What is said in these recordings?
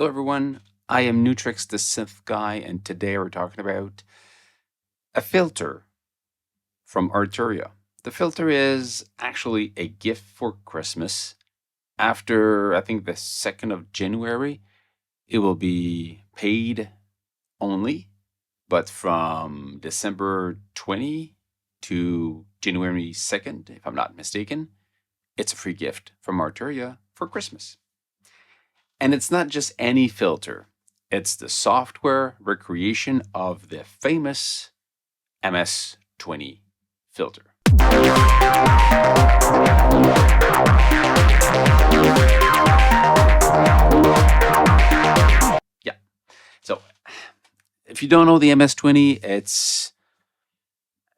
Hello everyone, I am Nu-Trix, the synth guy, and today we're talking about a filter from Arturia. The filter is actually a gift for Christmas. After, I think, the 2nd of January, it will be paid only, but from December 20 to January 2nd, if I'm not mistaken, it's a free gift from Arturia for Christmas. And it's not just any filter. It's the software recreation of the famous MS-20 filter. Yeah. So if you don't know the MS-20, it's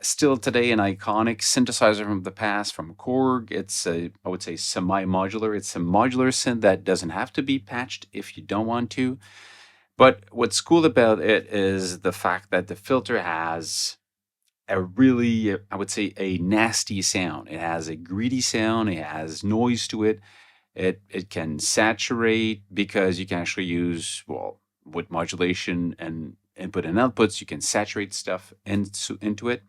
still today an iconic synthesizer from the past, from Korg. It's I would say semi-modular. It's a modular synth that doesn't have to be patched if you don't want to. But what's cool about it is the fact that the filter has a really, I would say, a nasty sound. It has a greedy sound. It has noise to it. It can saturate because you can actually use, well, with modulation and input and outputs, you can saturate stuff into it.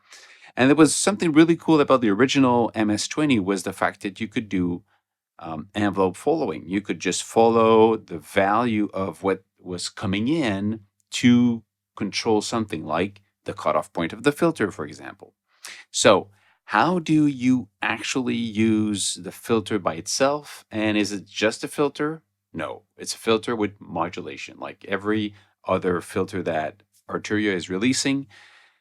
And there was something really cool about the original MS-20 was the fact that you could do envelope following. You could just follow the value of what was coming in to control something like the cutoff point of the filter, for example. So how do you actually use the filter by itself? And is it just a filter? No, it's a filter with modulation, like every other filter that Arturia is releasing.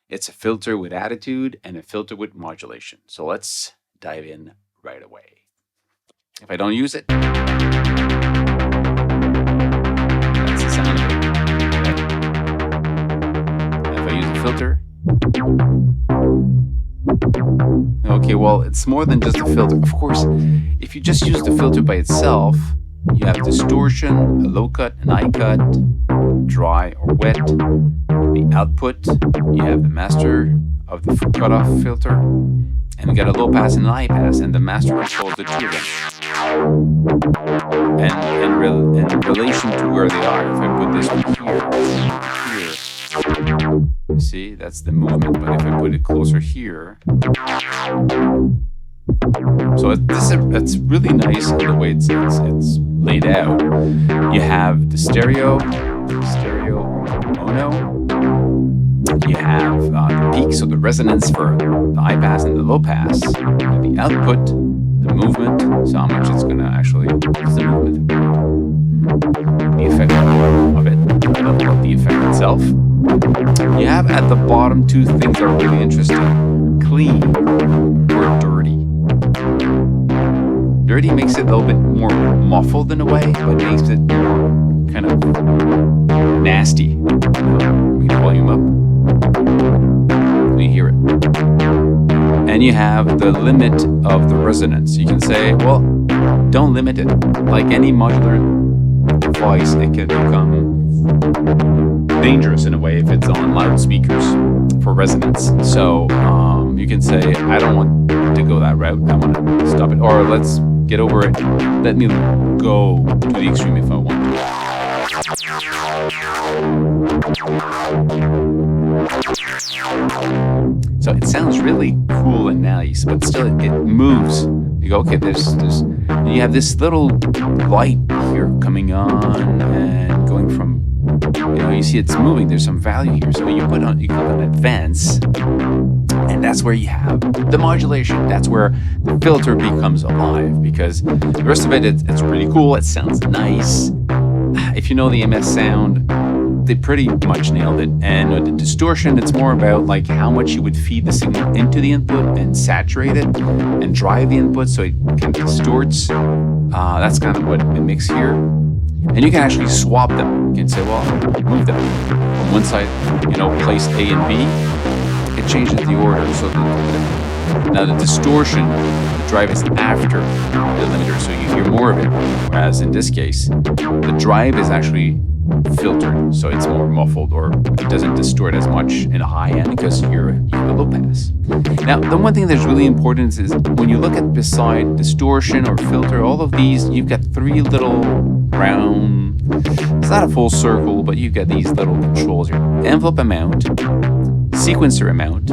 It's a filter with attitude and a filter with modulation. So let's dive in right away. If I don't use it, that's the sound of it. And if I use a filter, okay, well, it's more than just a filter. Of course, if you just use the filter by itself, you have distortion, a low cut, an high cut, dry or wet. The output, you have the master of the cutoff filter, and we got a low pass and a high pass, and the master controls the two of them. And in relation to where they are, if I put this here, you see, that's the movement, but if I put it closer here, so it's really nice in the way it's laid out. You have the stereo mono. You have the peak, so the resonance for the high pass and the low pass. The output, the movement, so how much it's going to actually use the movement. The effect of it, the effect itself. You have at the bottom two things that are really interesting: clean or dirty. Dirty makes it a little bit more muffled in a way, but makes it more kind of nasty. We can volume up. You hear it. And you have the limit of the resonance. You can say, well, don't limit it. Like any modular device, it can become dangerous in a way if it's on loudspeakers for resonance. So you can say, I don't want to go that route. I want to stop it. Or let's get over it. Let me go to the extreme if I want to. So it sounds really cool and nice, but still it moves. You go, okay, you have this little light here coming on and going from, you see it's moving. There's some value here. So you click on advance, and that's where you have the modulation. That's where the filter becomes alive, because the rest of it's really cool. It sounds nice. If you know the MS sound, they pretty much nailed it. And with the distortion, it's more about like how much you would feed the signal into the input and saturate it and drive the input so it kind of distorts. That's kind of what it makes here. And you can actually swap them. You can say, well, move them from one side, place A and B. It changes the order. So now the distortion, the drive is after the limiter, so you hear more of it. Whereas in this case, the drive is actually filtered, so it's more muffled, or it doesn't distort as much in a high end because you hear a low pass. Now, the one thing that's really important is when you look at beside distortion or filter, all of these, you've got three little round. It's not a full circle, but you get these little controls here. Envelope amount, sequencer amount,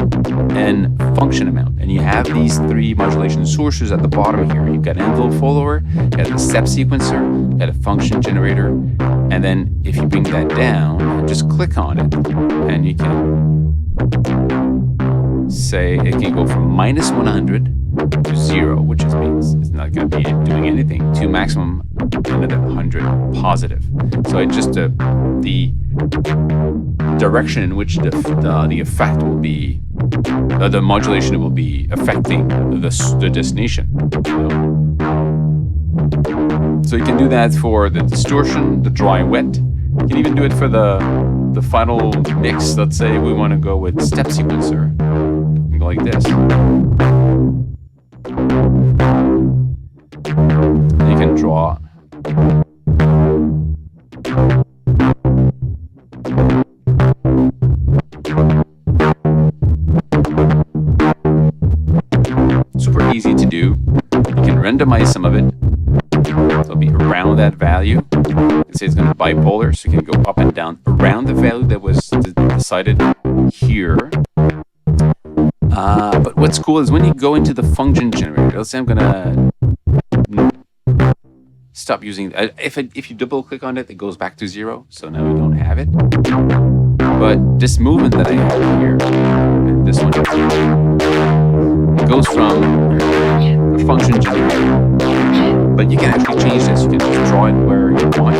and function amount. And you have these three modulation sources at the bottom here. You've got an envelope follower, you got the step sequencer, you got a function generator, and then if you bring that down, just click on it, and you can say it can go from -100 to 0, which just means it's not going to be doing anything, to maximum another 100 positive. So it just the direction in which the effect will be, the modulation will be affecting the destination. So you can do that for the distortion, the dry wet. You can even do it for the final mix. Let's say we want to go with step sequencer. You go like this. You can draw. Super easy to do. You can randomize some of it. So it'll be around that value. You can say it's going to be bipolar, so you can go up and down around the value that was decided here. But what's cool is when you go into the function generator, let's say I'm going to stop using, if you double click on it, it goes back to 0, so now we don't have it. But this movement that I have here, and this one, it goes from the function generator. But you can actually change this. You can just draw it where you want.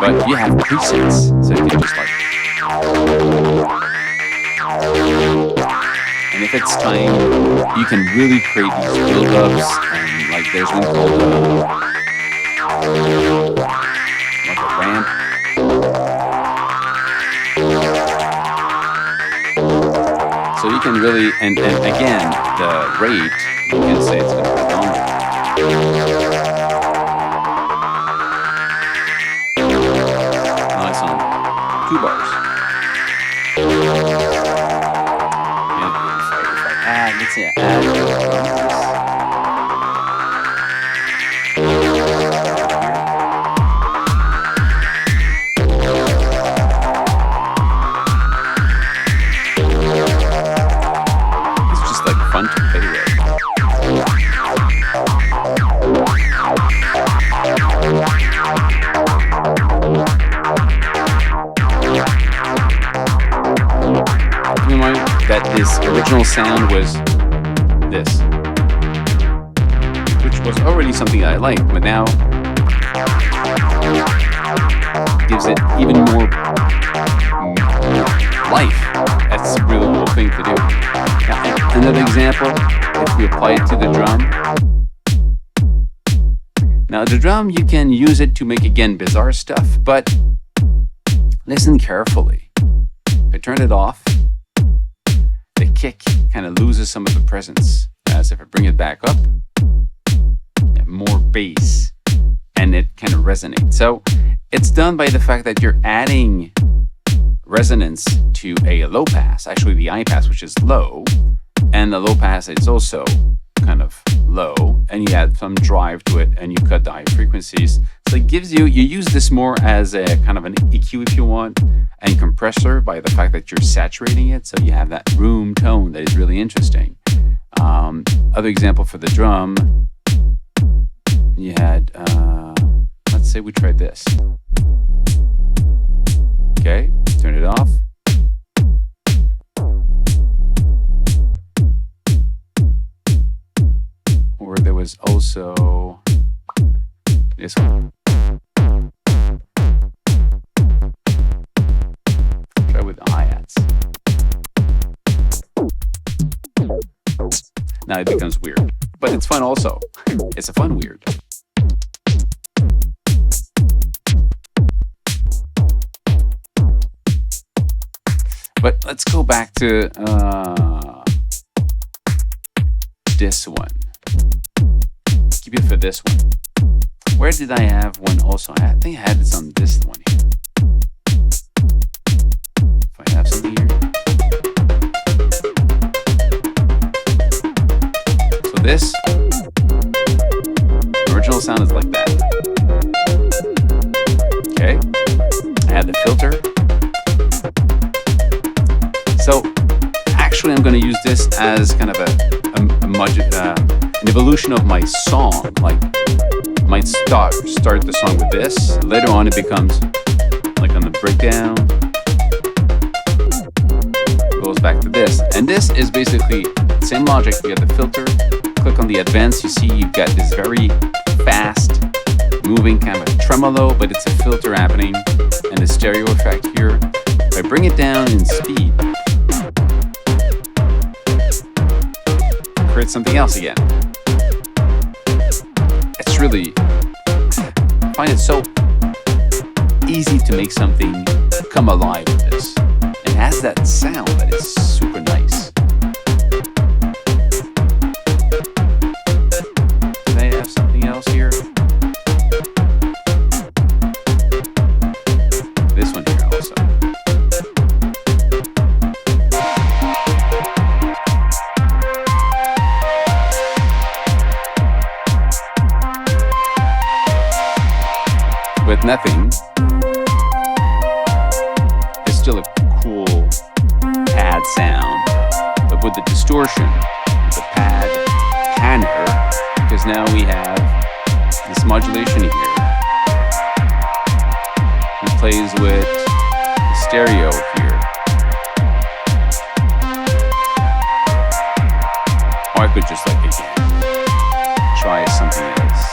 But you have presets, so you can just like. And if it's time, you can really create these build-ups. And like there's one called like a ramp. So you can really, and again, the rate, you can say it's going to be longer. Now it's on 2 bars. And if I add, let's say I add this original sound was this, which was already something that I liked, but now gives it even more life. That's a really cool thing to do. Now, another example, if we apply it to the drum. Now the drum, you can use it to make, again, bizarre stuff, but listen carefully. If I turn it off, the kick kind of loses some of the presence. As if I bring it back up, you have more bass, and it kind of resonates. So it's done by the fact that you're adding resonance to a low pass, actually the high pass, which is low, and the low pass, it's also kind of low, and you add some drive to it, and you cut the high frequencies. So it gives you use this more as a kind of an EQ if you want, and compressor by the fact that you're saturating it, so you have that room tone that is really interesting. Other example for the drum, you had, let's say we tried this. Okay, turn it off. Or there was also this one. Try with the hi-hats. Now it becomes weird, but it's fun also. It's a fun weird. But let's go back to this one. Keep it for this one. Where did I have one also? I think I had this on this one here. If I have something here. So this. Original sound is like that. Okay. Add the filter. So actually I'm going to use this as kind of an evolution of my song. Like, might start the song with this. Later on it becomes like on the breakdown. Goes back to this. And this is basically the same logic. You get the filter, click on the advanced, you see you've got this very fast moving kind of tremolo, but it's a filter happening, and the stereo effect here. If I bring it down in speed, create something else again. It's really, I find it so easy to make something come alive with this. It has that sound that is super nice. Can I have something else here? This one here also. With nothing, it's still a cool pad sound, but with the distortion, the pad panner, because now we have this modulation here. It plays with the stereo here. Or I could just like again try something else.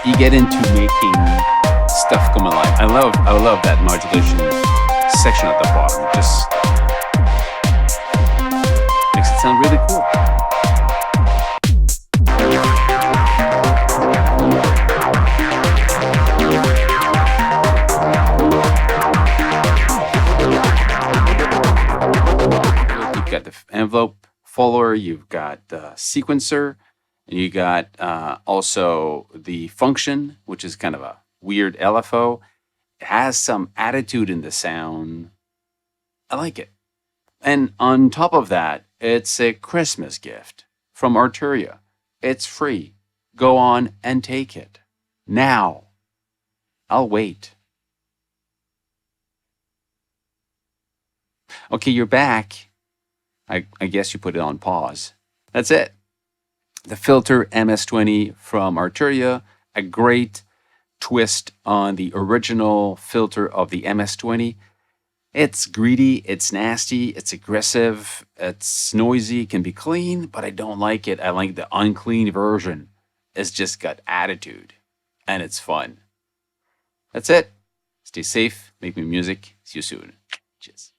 You get into making stuff come alive. I love that modulation section at the bottom. It just makes it sound really cool. You've got the envelope follower, you've got the sequencer, and you got also the function, which is kind of a weird LFO. It has some attitude in the sound. I like it. And on top of that, it's a Christmas gift from Arturia. It's free. Go on and take it. Now. I'll wait. Okay, you're back. I guess you put it on pause. That's it. The filter MS-20 from Arturia, a great twist on the original filter of the MS-20. It's greedy, it's nasty, it's aggressive, it's noisy, can be clean, but I don't like it. I like the unclean version. It's just got attitude, and it's fun. That's it. Stay safe, make me music. See you soon. Cheers.